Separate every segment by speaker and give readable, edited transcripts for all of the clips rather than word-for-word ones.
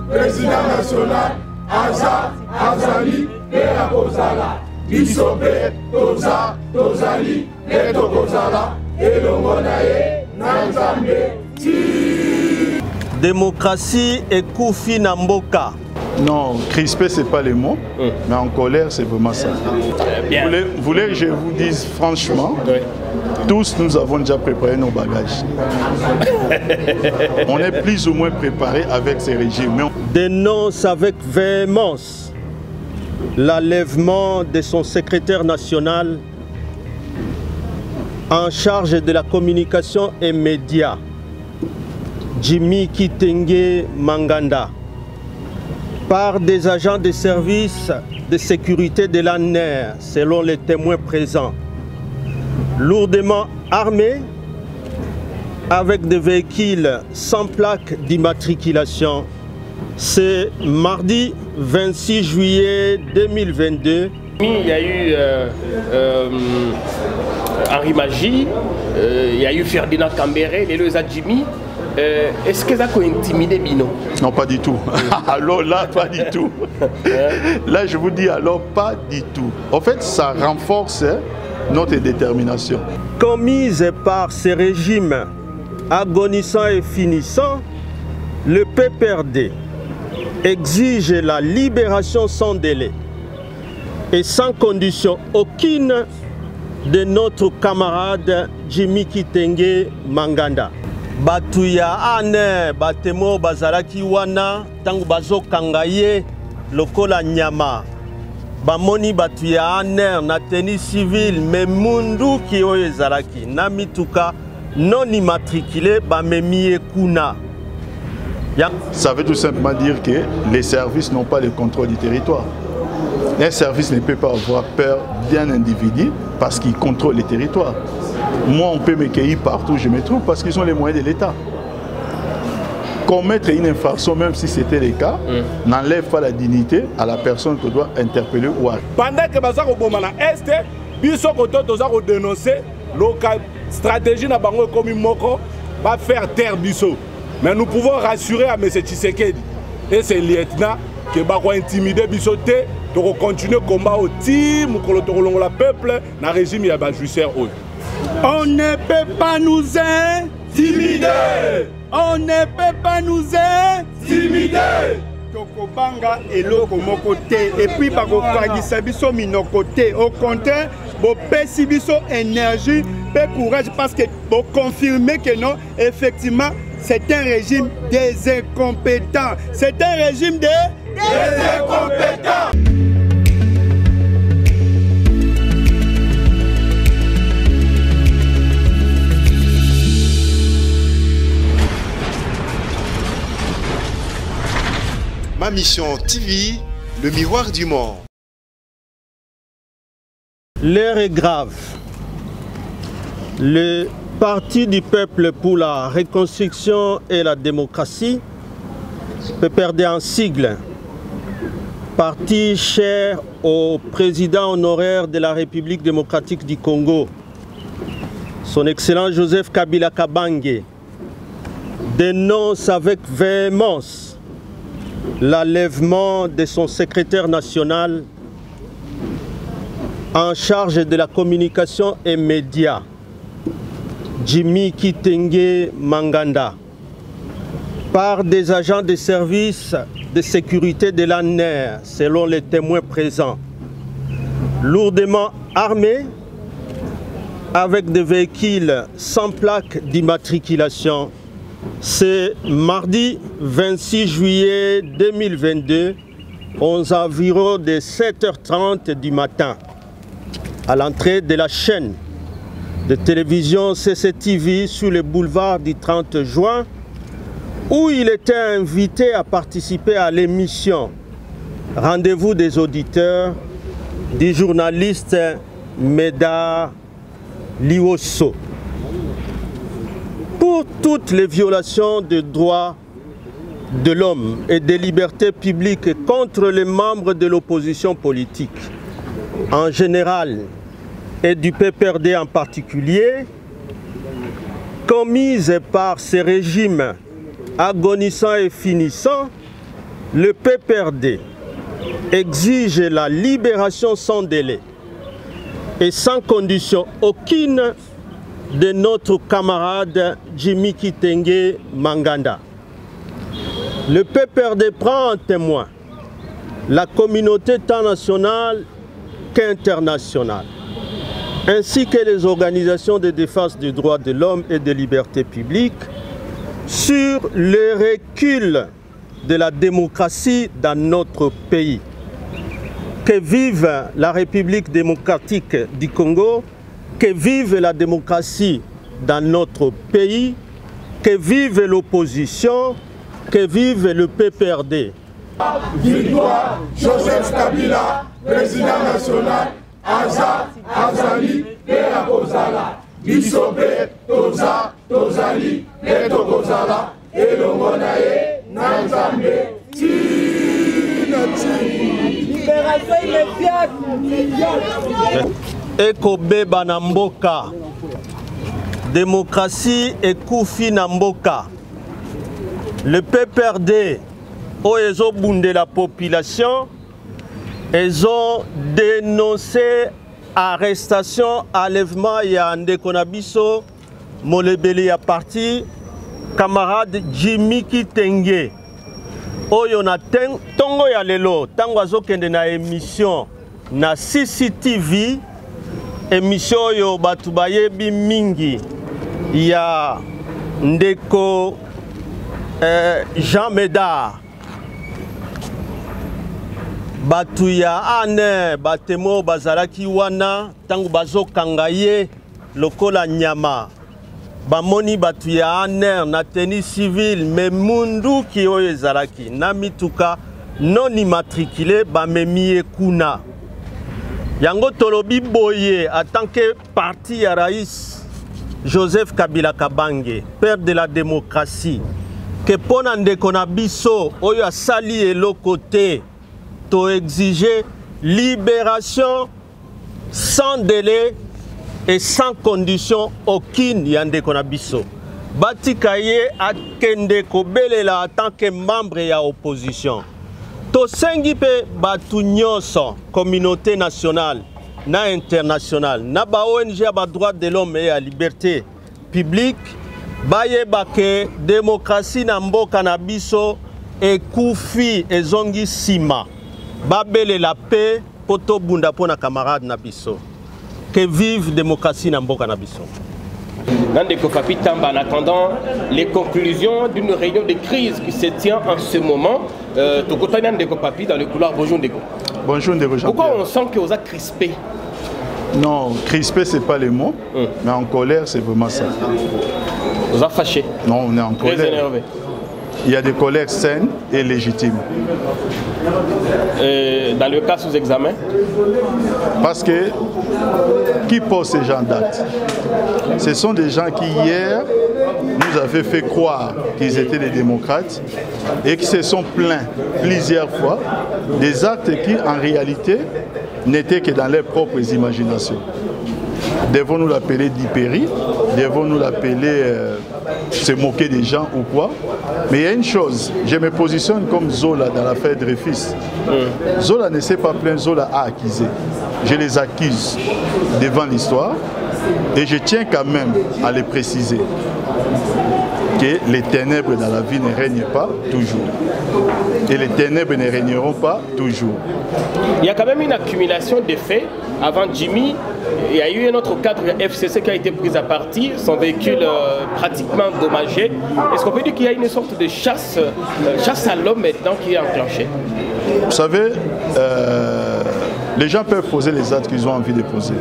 Speaker 1: président national, Aza, Azali, et Akozala. Bisope, Toza, Tozali, et Tokozala, et Longonae, Nanzambe, Ti.
Speaker 2: Démocratie et Koufi Namboka.
Speaker 3: Non, crispé, ce n'est pas le mot, mais en colère, c'est vraiment ça. Vous voulez que je vous dise franchement, tous nous avons déjà préparé nos bagages. On est plus ou moins préparé avec ces régimes.
Speaker 2: Dénonce avec véhémence l'enlèvement de son secrétaire national en charge de la communication et médias, Jimmy Kitenge Manganda, par des agents de service de sécurité de l'ANER, selon les témoins présents, lourdement armés, avec des véhicules sans plaque d'immatriculation. C'est mardi 26 juillet 2022.
Speaker 4: Il y a eu Henri Magie, il y a eu Ferdinand Cambéré, les deux Jimmy. Est-ce que ça a intimidé Bino?
Speaker 3: Non, pas du tout. Alors là, pas du tout. Là, je vous dis alors pas du tout. En fait, ça renforce notre détermination.
Speaker 2: Commise par ces régimes agonisants et finissants, le PPRD exige la libération sans délai et sans condition aucune de notre camarade Jimmy Kitenge Manganda. Batuya ane batemo bazalaki wana tangu bazo kangaye lokola nyama bamoni batuya ane na tenue civile mais mundu ki oyo ezalaki na mituka non immatriculé bamemie kuna.
Speaker 3: Ça veut tout simplement dire que les services n'ont pas le contrôle du territoire. Un service ne peut pas avoir peur d'un individu parce qu'il contrôle le territoire. Moi, on peut me cueillir partout où je me trouve parce qu'ils ont les moyens de l'État. Commettre une infraction, même si c'était le cas, n'enlève pas la dignité à la personne que doit interpeller ou arrêter.
Speaker 1: Pendant que Bazar Obomana Est, Biso Koto Toza a dénoncé la stratégie na bango comme Moko va faire taire Biso. Mais nous pouvons rassurer à M. Tshisekedi et ses lieutenants que va intimider Biso pour continuer le combat au team, pour le peuple, dans le régime il y a un juicière.
Speaker 5: On ne peut pas nous intimider. On ne peut pas nous intimider. Tokobanga et loko mokote et puis bako kwagisa biso minokote. Au contraire, bo pesi biso énergie, pe courage parce que bo confirmer que non, effectivement, c'est un régime des incompétents. C'est un régime des incompétents.
Speaker 6: Ma mission TV, le miroir du monde.
Speaker 2: L'heure est grave. Le Parti du peuple pour la reconstruction et la démocratie, PPRD en sigle, parti cher au président honoraire de la République démocratique du Congo, son Excellence Joseph Kabila Kabange, dénonce avec véhémence l'enlèvement de son secrétaire national en charge de la communication et médias, Jimmy Kitenge Manganda, par des agents de service de sécurité de l'ANER, selon les témoins présents, lourdement armés, avec des véhicules sans plaque d'immatriculation. C'est mardi 26 juillet 2022, aux environs de 7h30 du matin, à l'entrée de la chaîne de télévision CCTV sur le boulevard du 30 juin, où il était invité à participer à l'émission Rendez-vous des auditeurs du journaliste Meda Liwoso. Pour toutes les violations des droits de l'homme et des libertés publiques contre les membres de l'opposition politique en général et du PPRD en particulier, commises par ces régimes agonisants et finissants, le PPRD exige la libération sans délai et sans condition aucune de notre camarade Jimmy Kitenge Manganda. Le PPRD prend en témoin la communauté tant nationale qu'internationale, ainsi que les organisations de défense des droits de l'homme et des libertés publiques, sur le recul de la démocratie dans notre pays. Que vive la République démocratique du Congo, que vive la démocratie dans notre pays, que vive l'opposition, que vive le PPRD.
Speaker 7: Victoire, Joseph Kabila, président national, Aza, Azali, Pera Kozala, Bisope, Toza, Tozali, Peto Kozala, Elongonae, Nanzambe,
Speaker 2: Ekobeba na mboka, démocratie ekufi na mboka. Le PPRD, ils ont bondé la population, ils ont dénoncé arrestation, enlèvement, il y a un déconabiso, molebeli à parti, camarade Jimmy Kitenge. Oyo na tongo ya lelo, tango azokende na émission na CCTV, émission yo batu bayebi mingi ya ndeko Jean Médard. Batu ya ane batemo bazalaki wana tango bazokanga ye lokola nyama. Bamoni batu ya ane na tenue civile mais mundu ki oyo ezalaki na mituka non immatriculé bamemi kuna. Yango tolobi boye en tant que parti ya Rais Joseph Kabila Kabange, père de la démocratie, que pona ndeko na biso oyo asali eloko te to exiger libération sans délai et sans condition aucune yande konabiso. Batikaye akende kobelela en tant que membre ya opposition. To sengi pe batu nyonso communauté nationale na internationale na ba ONG ba droit de l'homme et la liberté publique baye bake démocratie na mboka na biso ekufi ezongi sima. Babele la paix poto bunda pona camarade na biso. Que vive démocratie na mboka na biso.
Speaker 4: Nandeko Papi Tamba, en attendant les conclusions d'une réunion de crise qui se tient en ce moment, Tokota Nandeko Papi dans le couloir. Bonjour Ndeko.
Speaker 3: Bonjour Ndeko Jean-Pierre.
Speaker 4: Pourquoi on sent que vous êtes crispé?
Speaker 3: Non, crispé c'est pas le mot, mais en colère c'est vraiment ça.
Speaker 4: Vous êtes fâché?
Speaker 3: Non, on est en colère.
Speaker 4: Très énervé.
Speaker 3: Il y a des colères saines et légitimes.
Speaker 4: Dans le cas sous examen?
Speaker 3: Parce que qui pose ces gens d'actes? Ce sont des gens qui hier nous avaient fait croire qu'ils étaient des démocrates et qui se sont plaints plusieurs fois des actes qui en réalité n'étaient que dans leurs propres imaginations. Devons-nous l'appeler d'hypérie? Devons-nous l'appeler se moquer des gens ou quoi? Mais il y a une chose, je me positionne comme Zola dans l'affaire Dreyfus. Zola ne s'est pas plaint, Zola a accusé. Je les accuse devant l'histoire et je tiens quand même à les préciser que les ténèbres dans la vie ne règnent pas toujours. Et les ténèbres ne régneront pas toujours.
Speaker 4: Il y a quand même une accumulation de faits. Avant Jimmy, il y a eu un autre cadre FCC qui a été pris à partie, son véhicule pratiquement endommagé. Est-ce qu'on peut dire qu'il y a une sorte de chasse à l'homme maintenant qui est enclenchée?
Speaker 3: Vous savez, les gens peuvent poser les actes qu'ils ont envie de poser.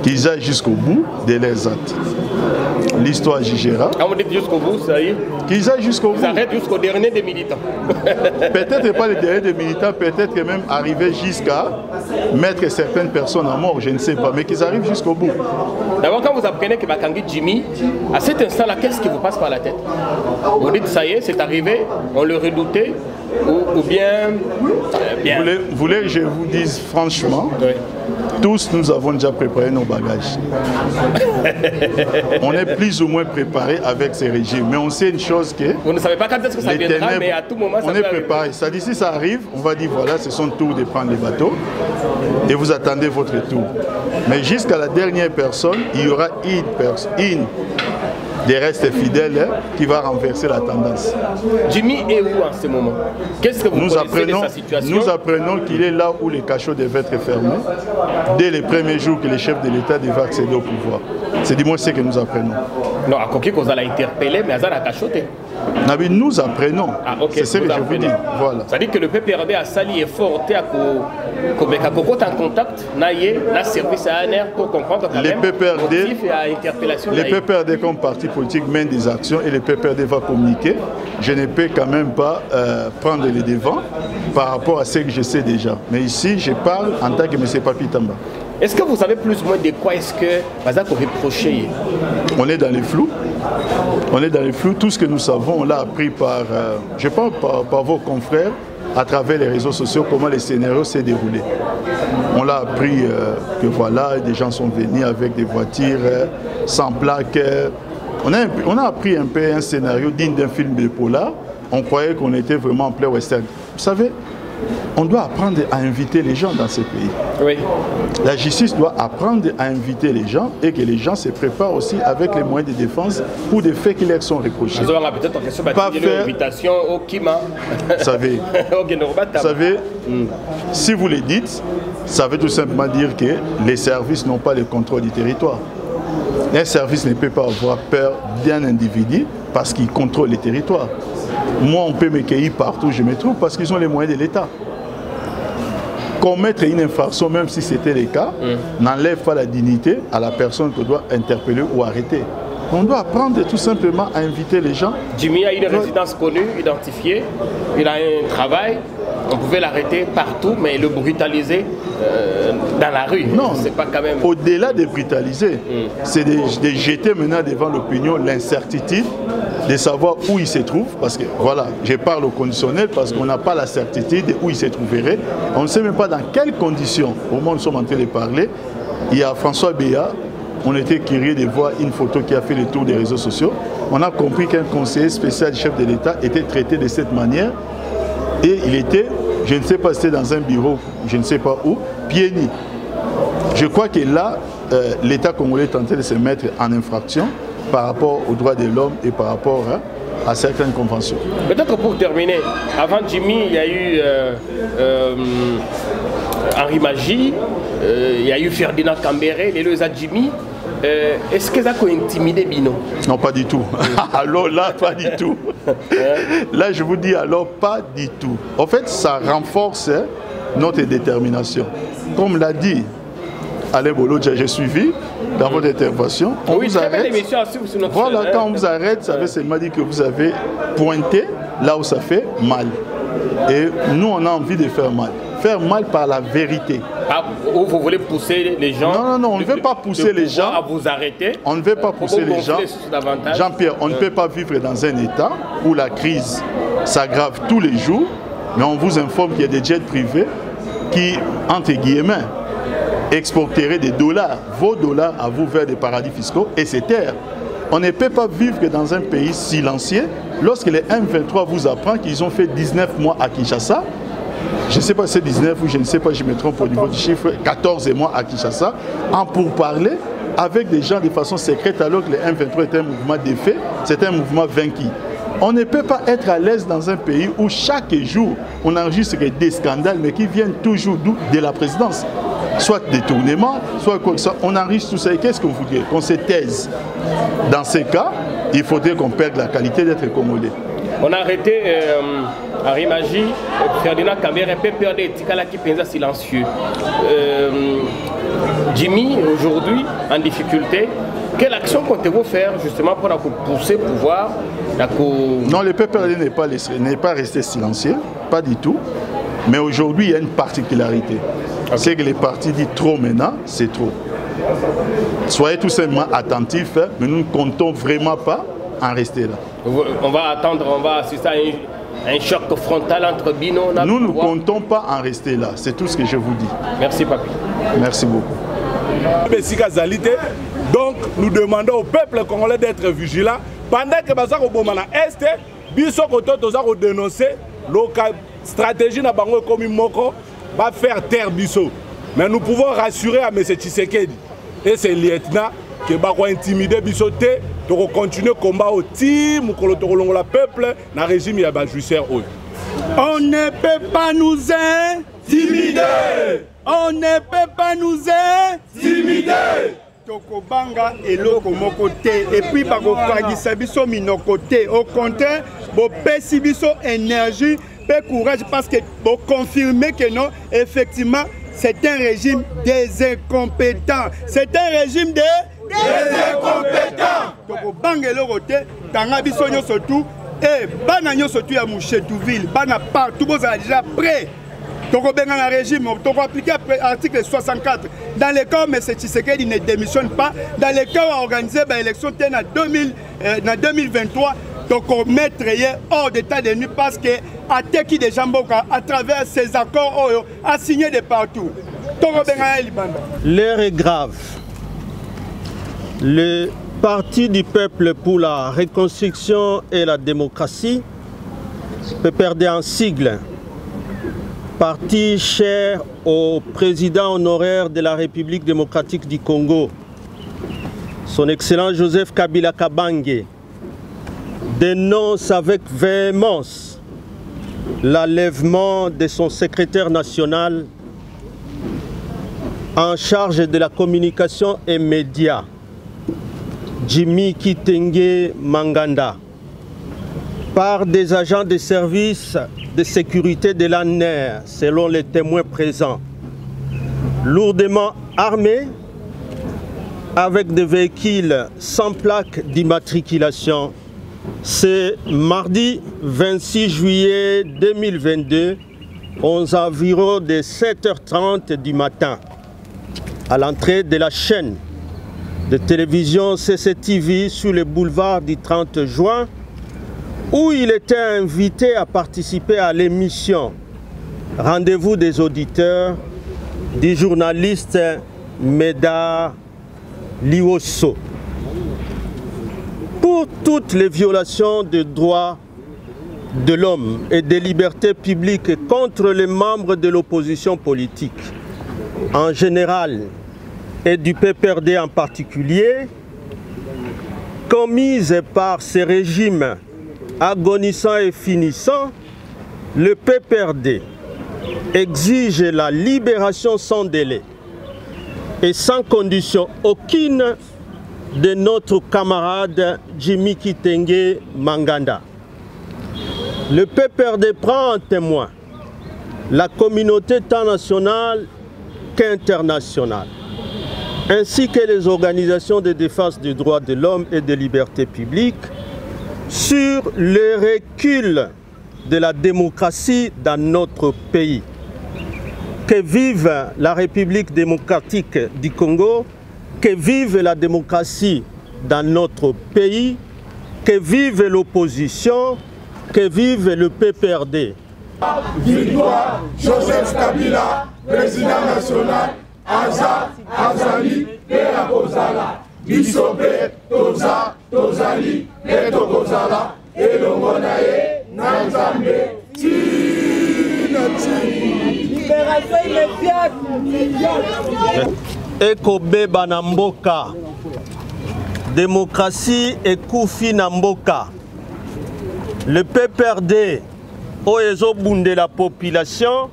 Speaker 3: Qu'ils aillent jusqu'au bout de leurs actes. L'histoire jugera.
Speaker 4: Quand vous dites jusqu'au bout, ça y est.
Speaker 3: Qu'ils aillent jusqu'au bout.
Speaker 4: Ils arrêtent jusqu'au dernier des militants.
Speaker 3: Peut-être pas le dernier des militants, peut-être même arriver jusqu'à mettre certaines personnes à mort, je ne sais pas, mais qu'ils arrivent jusqu'au bout.
Speaker 4: D'abord, quand vous apprenez que Bakangi Jimmy, à cet instant-là, qu'est-ce qui vous passe par la tête? Vous dites, ça y est, c'est arrivé, on le redoutait, ou ou bien...
Speaker 3: Vous voulez que je vous dise franchement,
Speaker 4: oui.
Speaker 3: Tous nous avons déjà préparé nos bagages. On est plus ou moins préparé avec ces régimes. Mais on sait une chose que...
Speaker 4: Vous ne savez pas quand est-ce que ça viendra, mais à tout moment ça
Speaker 3: on est préparé. Ça dit, si ça arrive, on va dire voilà, c'est son tour de prendre les bateaux. Et vous attendez votre tour. Mais jusqu'à la dernière personne, il y aura une des restes fidèles qui va renverser la tendance.
Speaker 4: Jimmy est où en ce moment? Qu'est-ce que vous connaissez de sa situation?
Speaker 3: Nous apprenons qu'il est là où les cachots devaient être fermés dès les premiers jours que le chef de l'État devait accéder au pouvoir. C'est du moins ce que nous apprenons.
Speaker 4: Non, à quoi qu'on a interpellé, mais ça a cachoté.
Speaker 3: Nous apprenons.
Speaker 4: Ah, okay.
Speaker 3: C'est ce que je vous dis. Voilà.
Speaker 4: Ça veut dire que le PPRD a sali effort en contact na service à ANR pour comprendre quand même motif et à interpellation.
Speaker 3: Les PPRD comme parti politique mènent des actions et le PPRD va communiquer. Je ne peux quand même pas prendre les devants par rapport à ce que je sais déjà. Mais ici, je parle en tant que M. Papi Tamba.
Speaker 4: Est-ce que vous savez plus ou moins de quoi est-ce que Bazak aurait reproché?
Speaker 3: On est dans les flous. On est dans les flous. Tout ce que nous savons, on l'a appris par, je pense, par vos confrères à travers les réseaux sociaux, comment les scénarios s'est déroulé. On l'a appris que voilà, des gens sont venus avec des voitures sans plaque. On a appris un peu un scénario digne d'un film de polar. On croyait qu'on était vraiment en plein western. Vous savez, on doit apprendre à inviter les gens dans ce pays.
Speaker 4: Oui.
Speaker 3: La justice doit apprendre à inviter les gens et que les gens se préparent aussi avec les moyens de défense pour des faits qui leur sont reprochés.
Speaker 4: Pas faire invitation au Kima.
Speaker 3: Vous savez, si vous le dites, ça veut tout simplement dire que les services n'ont pas le contrôle du territoire. Un service ne peut pas avoir peur d'un individu parce qu'il contrôle les territoires. Moi, on peut me cueillir partout où je me trouve parce qu'ils ont les moyens de l'État. Commettre une infraction, même si c'était le cas, n'enlève pas la dignité à la personne qu'on doit interpeller ou arrêter. On doit apprendre tout simplement à inviter les gens.
Speaker 4: Jimmy a une résidence connue, identifiée, il a un travail. On pouvait l'arrêter partout, mais le brutaliser dans la rue.
Speaker 3: Non,
Speaker 4: c'est pas quand même...
Speaker 3: Au-delà de brutaliser, c'est de jeter maintenant devant l'opinion l'incertitude de savoir où il se trouve. Parce que, voilà, je parle au conditionnel parce qu'on n'a pas la certitude de où il se trouverait. On ne sait même pas dans quelles conditions, au moment où nous sommes en train de parler. Il y a François Béat, on était curieux de voir une photo qui a fait le tour des réseaux sociaux. On a compris qu'un conseiller spécial du chef de l'État était traité de cette manière. Et il était, je ne sais pas si c'était dans un bureau, je ne sais pas où, pieds nus. Je crois que là, l'État congolais est en train de se mettre en infraction par rapport aux droits de l'homme et par rapport à certaines conventions.
Speaker 4: Peut-être pour terminer, avant Jimmy, il y a eu Henri Magie, il y a eu Ferdinand Cambéré, les deux à Jimmy. Est-ce que ça a intimidé Bino?
Speaker 3: Non, pas du tout. Alors là, pas du tout. Là, je vous dis alors pas du tout. En fait, ça renforce notre détermination. Comme l'a dit Alain Bolo, j'ai suivi dans votre intervention. On vous arrête. Voilà, quand on vous arrête, ça veut seulement dire que vous avez pointé là où ça fait mal. Et nous, on a envie de faire mal. Faire mal par la vérité.
Speaker 4: Ou vous voulez pousser les gens?
Speaker 3: Non, non, non, on ne veut pas pousser les gens.
Speaker 4: À vous arrêter.
Speaker 3: On ne veut pas pousser les gens. Jean-Pierre, on ne peut pas vivre dans un état où la crise s'aggrave tous les jours, mais on vous informe qu'il y a des jets privés qui, entre guillemets, exporteraient des dollars, vos dollars à vous vers des paradis fiscaux et c'est terre. On ne peut pas vivre que dans un pays silencieux lorsque les M23 vous apprennent qu'ils ont fait 19 mois à Kinshasa. Je ne sais pas si c'est 19 ou je ne sais pas, je me trompe au niveau du chiffre, 14 mois à Kinshasa, en pourparler avec des gens de façon secrète alors que les M23 étaient un mouvement défait, c'était un mouvement vaincu. On ne peut pas être à l'aise dans un pays où chaque jour on enregistre des scandales mais qui viennent toujours de la présidence. Soit détournement, soit quoi que ce soit. On enregistre tout ça. Et qu'est-ce que vous voudriez? Qu'on se taise. Dans ces cas, il faudrait qu'on perde la qualité d'être congolais.
Speaker 4: On a arrêté Henri Magie, Ferdinand Cambéré, PPRD, Tikala qui pensa silencieux. Jimmy, aujourd'hui, en difficulté, quelle action comptez-vous faire justement pour pousser le pouvoir?
Speaker 3: Non, le PPRD n'est pas resté silencieux, pas du tout. Mais aujourd'hui, il y a une particularité. Okay. C'est que les partis disent trop maintenant, c'est trop. Soyez tout simplement attentifs, mais nous ne comptons vraiment pas en rester là.
Speaker 4: On va attendre, on va assister un choc frontal entre Bino.
Speaker 3: Nous ne comptons pas en rester là. C'est tout ce que je vous dis.
Speaker 4: Merci, Papi.
Speaker 3: Merci beaucoup.
Speaker 1: Donc, nous demandons au peuple congolais d'être vigilant. Pendant que Bazar Obomana Est, Biso Koto Tozako dénoncer la stratégie na bango comme Moko va faire taire Biso. Mais nous pouvons rassurer à M. Tshisekedi et ses lieutenants que va intimider Biso te, de continuer le combat au team, le peuple, dans le régime de Bajusser.
Speaker 5: On ne peut pas nous intimider. On ne peut pas nous intimider. Tokobanga eloko moko te et puis bakokangisa biso minoko te. Au contraire, bopesi biso énergie et courage parce que vous confirmez que non, effectivement, c'est un régime des incompétents. C'est un régime des incompétents. Tokobanga eloko te, tanga biso nyo surtout et bana nyo surtout ya Mouchetouville, bana partout vous êtes déjà prêts. Donc, le régime, on appliquer l'article 64. Dans le cas où M. Tshisekedi ne démissionne pas, dans le cas où on a organisé l'élection en 2023, donc on mettrait hors d'état de nuit parce que Ateki de Jamboka, à travers ces accords, a signé de partout.
Speaker 2: L'heure est grave. Le Parti du peuple pour la reconstruction et la démocratie peut perdre un sigle. Parti cher au président honoraire de la République démocratique du Congo, son Excellence Joseph Kabila Kabange, dénonce avec véhémence l'enlèvement de son secrétaire national en charge de la communication et médias, Jimmy Kitenge Manganda, par des agents de service de sécurité de l'ANER, selon les témoins présents, lourdement armés, avec des véhicules sans plaque d'immatriculation. C'est mardi 26 juillet 2022, aux environs de 7h30 du matin, à l'entrée de la chaîne de télévision CCTV sur le boulevard du 30 juin, où il était invité à participer à l'émission Rendez-vous des auditeurs du journaliste Médard Liosso. Pour toutes les violations des droits de l'homme et des libertés publiques contre les membres de l'opposition politique en général et du PPRD en particulier, commises par ces régimes agonissant et finissant, le PPRD exige la libération sans délai et sans condition aucune de notre camarade Jimmy Kitenge Manganda. Le PPRD prend en témoin la communauté tant nationale qu'internationale, ainsi que les organisations de défense des droits de l'homme et des libertés publiques, sur le recul de la démocratie dans notre pays. Que vive la République démocratique du Congo, que vive la démocratie dans notre pays, que vive l'opposition, que vive le PPRD.
Speaker 7: Victoire, Joseph Kabila, président national, Aza, Azali, Pera Kozala. Bisope, Toza, Tozali, Leto Kozala, Elongonae, Nanzambe,
Speaker 8: Libération immédiate.
Speaker 2: Ekobeba na mboka. Démocratie ekufi na mboka. Le PPRD, ils ont bondé la population,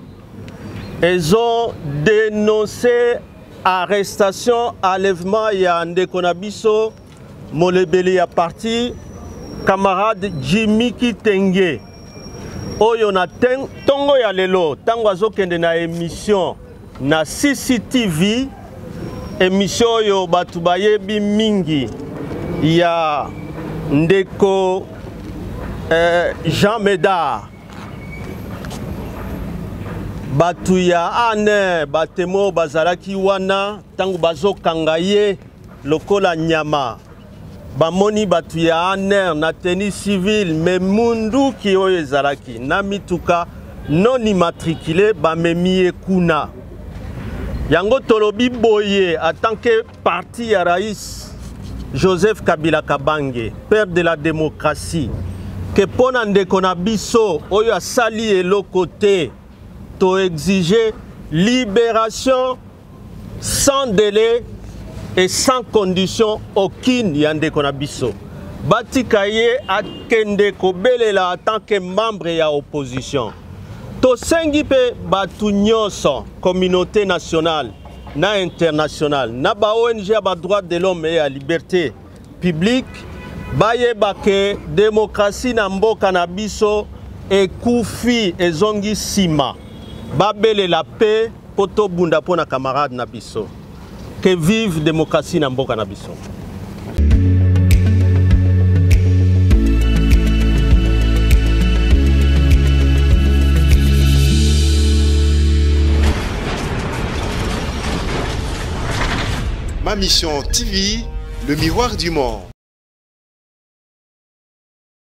Speaker 2: ils ont dénoncé arrestation, enlèvement, il y a Ndekonabiso, Molebele à parti, camarade Jimmy Kitenge. Oyona tongo ya lelo, tango azokende na émission na CCTV, émission yo batu bayebi mingi, ya Ndeko Jean Médard. Batu ya ane batemo bazalaki wana tangu bazokanga ye lokola nyama bamoni batu ya aner na tenue civile me munduki oyo ezalaki na mituka non immatriculé bamemi kuna yango tolobi boye en tant que parti ya Rais Joseph Kabila Kabange, père de la démocratie, que pona ndeko na biso oyo asali eloko te to exiger libération sans délai et sans condition aucune ya ndeko na biso. Batika ye akende kobelela en tant que membre ya opposition. To sengi pe batu nyonso communauté nationale na internationale na ba ONG ba droit de l'homme et à liberté publique baye bake démocratie na mboka na biso ekufi ezongi sima babele la paix poto bunda pona camarade na biso que vive démocratie na mboka na biso.
Speaker 6: Ma Mission TV, le miroir du monde.